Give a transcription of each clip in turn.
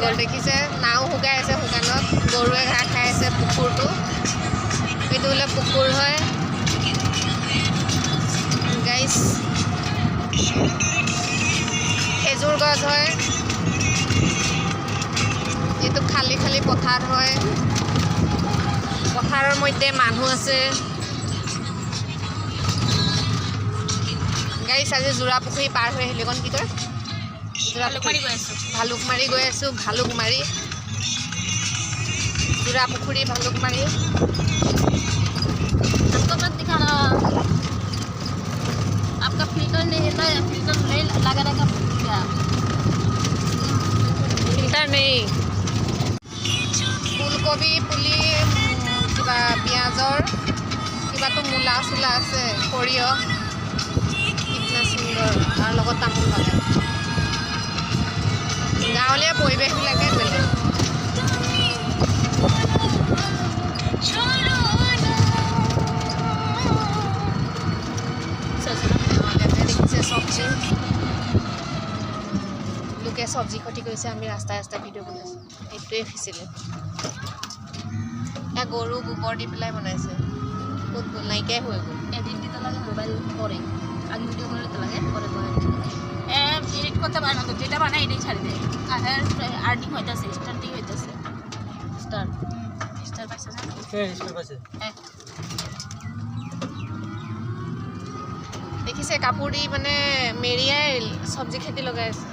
গ'ল দেখিছে নাও শুকাই আছে শুকানত গৰুৱে ঘাঁহ খাই আছে পুখুৰটো এইটো বোলে পুখুৰ হয় গাইছ খেজুৰ গছ হয় এইটো খালী খালী পথাৰ হয় পথাৰৰ মধ্যে মানুহ আছে গাইছ আজি জোৰা পুখুৰী পাৰ হৈ আহিলে কি কয় ভালুকমাৰী গৈ আছোঁ ভালুকমাৰী জোৰা পুখুৰী ভালুকমাৰী आपका फिल्टर नहीं है ना फिल्टर नहीं लगा रहेगा फिल्टर नहीं ফুলকবি পুলি কিবা পিঁয়াজৰ কিবাটো মূলা চোলা আছে সৰিয়হ কিतना সুন্দৰ আৰু লগত তামোল বাগান গাঁৱলীয়া পৰিৱেশবিলাকে বেলেগ লোকে চব্জি খতি কৰিছে আমি ৰাস্তাই ৰাস্তাই ভিডিঅ' বনাইছোঁ এইটোৱে ফিচিলে গৰু গোবৰ দি পেলাই বনাইছে ক'ত গ'ল নাইকিয়াই হৈ গ'ল এডিট দিতে লাগে মোবাইল পরে আগে ভিডিও করে দিতে লাগে পরে এডিট করতে পারে না তো যেটা বানায় এটাই ছাড়ি দেয় আর্নিং হইতেছে স্টার্টিং হইতেছে স্টার পাইছে না স্টার পাইছে দেখিছে কাপোৰ দি মানে মেৰিয়াই চব্জি খেতি লগাই আছে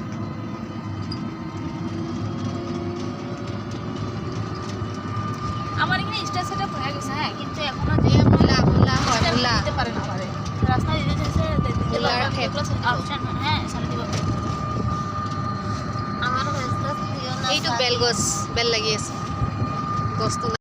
আমার এখানে স্টার সেটআপ হয়ে গেছে হ্যাঁ কিন্তু এখনো যে মুলা মুলা হয় মুলা দিতে পারে না পারে রাস্তা দিতে চাইছে দিতে মুলার ক্ষেত অপশন হ্যাঁ সারা দিব আমার এইটো বেল গছ বেল লাগি আছে গছটো